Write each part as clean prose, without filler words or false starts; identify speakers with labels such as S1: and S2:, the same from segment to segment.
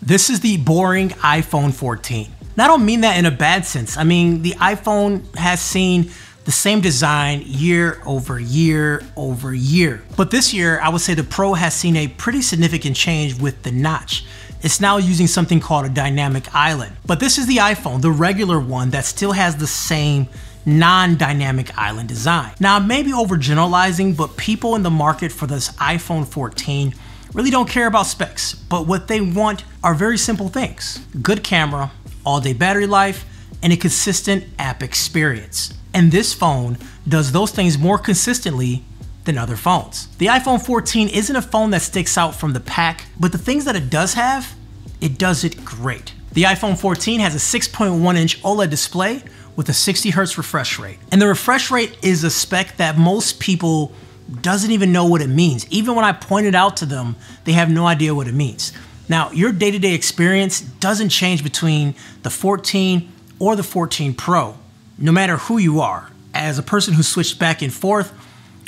S1: This is the boring iPhone 14. Now, I don't mean that in a bad sense. I mean, the iPhone has seen the same design year over year over year. But this year, I would say the Pro has seen a pretty significant change with the notch. It's now using something called a dynamic island. But this is the iPhone, the regular one that still has the same non-dynamic island design. Now, I may be overgeneralizing, but people in the market for this iPhone 14 really don't care about specs, but what they want are very simple things: good camera, all-day battery life, and a consistent app experience. And this phone does those things more consistently than other phones. The iPhone 14 isn't a phone that sticks out from the pack, but the things that it does have, it does it great. The iPhone 14 has a 6.1-inch OLED display with a 60 Hz refresh rate. And the refresh rate is a spec that most people doesn't even know what it means. Even when I point it out to them, they have no idea what it means. Now, your day-to-day experience doesn't change between the 14 or the 14 Pro, no matter who you are. As a person who switched back and forth,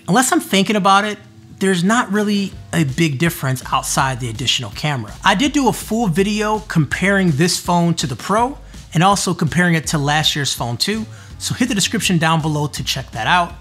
S1: unless I'm thinking about it, there's not really a big difference outside the additional camera. I did do a full video comparing this phone to the Pro and also comparing it to last year's phone too, so hit the description down below to check that out,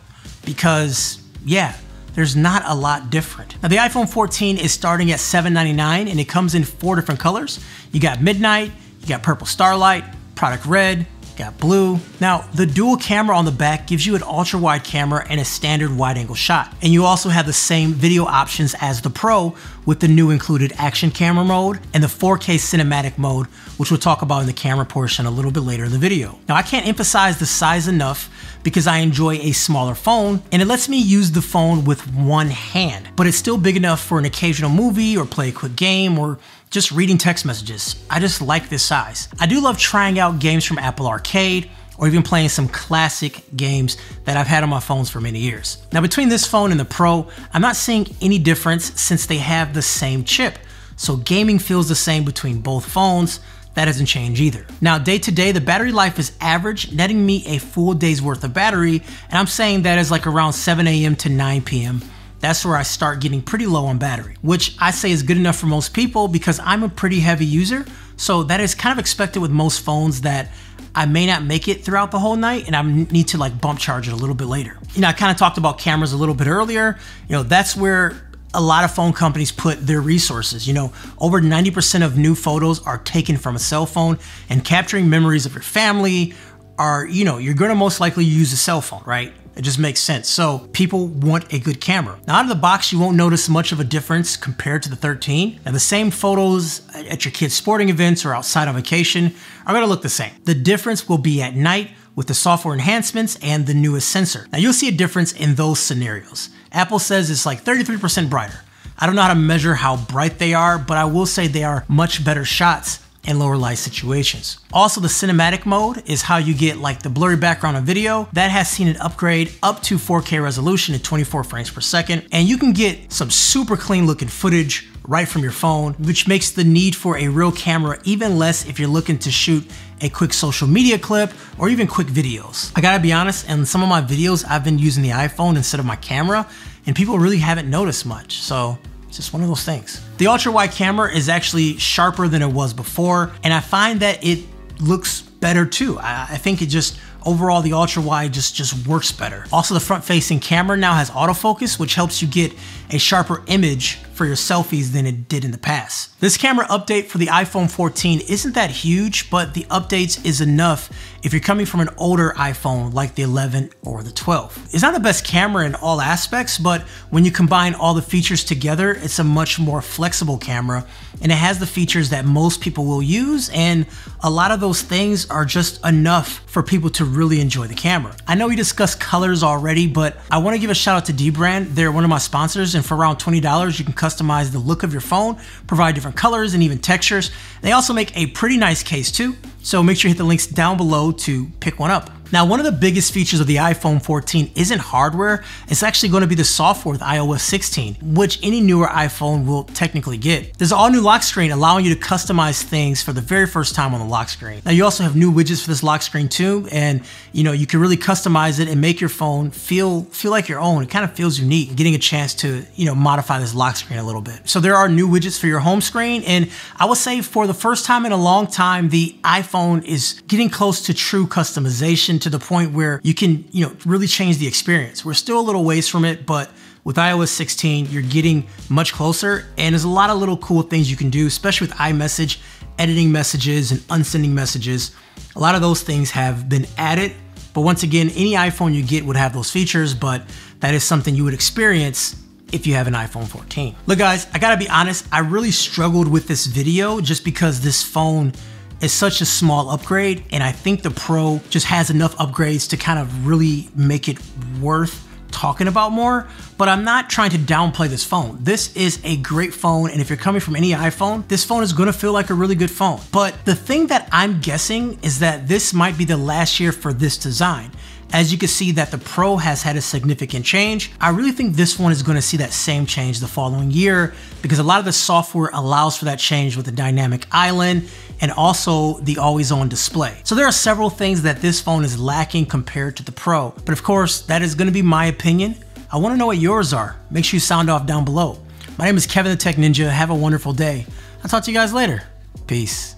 S1: because yeah, there's not a lot different. Now, the iPhone 14 is starting at $799 and it comes in 4 different colors. You got Midnight, you got Purple Starlight, Product Red, got blue. Now, the dual camera on the back gives you an ultra wide camera and a standard wide angle shot. And you also have the same video options as the Pro with the new included action camera mode and the 4K cinematic mode, which we'll talk about in the camera portion a little bit later in the video. Now, I can't emphasize the size enough because I enjoy a smaller phone and it lets me use the phone with one hand, but it's still big enough for an occasional movie or play a quick game or just reading text messages. I just like this size. I do love trying out games from Apple Arcade or even playing some classic games that I've had on my phones for many years. Now, between this phone and the Pro, I'm not seeing any difference since they have the same chip. So gaming feels the same between both phones. That hasn't changed either. Now, day to day, the battery life is average, netting me a full day's worth of battery, and I'm saying that is like around 7 a.m. to 9 p.m. That's where I start getting pretty low on battery, which I say is good enough for most people because I'm a pretty heavy user. So that is kind of expected with most phones, that I may not make it throughout the whole night and I need to like bump charge it a little bit later. You know, I kind of talked about cameras a little bit earlier. You know, that's where a lot of phone companies put their resources. You know, over 90% of new photos are taken from a cell phone, and capturing memories of your family are, you know, you're gonna most likely use a cell phone, right? It just makes sense. So people want a good camera. Now, out of the box, you won't notice much of a difference compared to the 13. Now, the same photos at your kids' sporting events or outside on vacation are gonna look the same. The difference will be at night with the software enhancements and the newest sensor. Now, you'll see a difference in those scenarios. Apple says it's like 33% brighter. I don't know how to measure how bright they are, but I will say they are much better shots in lower light situations. Also, the cinematic mode is how you get like the blurry background of video. That has seen an upgrade up to 4K resolution at 24 frames per second. And you can get some super clean looking footage right from your phone, which makes the need for a real camera even less if you're looking to shoot a quick social media clip or even quick videos. I gotta be honest, in some of my videos, I've been using the iPhone instead of my camera, and people really haven't noticed much. So it's just one of those things. The ultra wide camera is actually sharper than it was before, and I find that it looks better too. I think it just, overall, the ultra wide just works better. Also, the front facing camera now has autofocus, which helps you get a sharper image for your selfies than it did in the past. This camera update for the iPhone 14 isn't that huge, but the updates is enough if you're coming from an older iPhone like the 11 or the 12. It's not the best camera in all aspects, but when you combine all the features together, it's a much more flexible camera, and it has the features that most people will use, and a lot of those things are just enough for people to really enjoy the camera. I know we discussed colors already, but I want to give a shout out to dbrand. They're one of my sponsors, and for around $20, you can customize the look of your phone, provide different colors and even textures. They also make a pretty nice case too, so make sure you hit the links down below to pick one up. Now, one of the biggest features of the iPhone 14 isn't hardware, it's actually going to be the software with iOS 16, which any newer iPhone will technically get. There's an all new lock screen allowing you to customize things for the very first time on the lock screen. Now, you also have new widgets for this lock screen too, and you can really customize it and make your phone feel like your own. It kind of feels unique, getting a chance to modify this lock screen a little bit. So there are new widgets for your home screen, and I would say for the first time in a long time, the iPhone is getting close to true customization, to the point where you can really change the experience. We're still a little ways from it, but with iOS 16, you're getting much closer, and there's a lot of little cool things you can do, especially with iMessage, editing messages and unsending messages. A lot of those things have been added, but once again, any iPhone you get would have those features, but that is something you would experience if you have an iPhone 14. Look guys, I gotta be honest, I really struggled with this video just because this phone is such a small upgrade, and I think the Pro just has enough upgrades to kind of really make it worth talking about more, but I'm not trying to downplay this phone. This is a great phone, and if you're coming from any iPhone, this phone is gonna feel like a really good phone. But the thing that I'm guessing is that this might be the last year for this design. As you can see that the Pro has had a significant change. I really think this one is gonna see that same change the following year, because a lot of the software allows for that change with the dynamic island and also the always-on display. So there are several things that this phone is lacking compared to the Pro. But of course, that is gonna be my opinion. I wanna know what yours are. Make sure you sound off down below. My name is Kevin the Tech Ninja. Have a wonderful day. I'll talk to you guys later. Peace.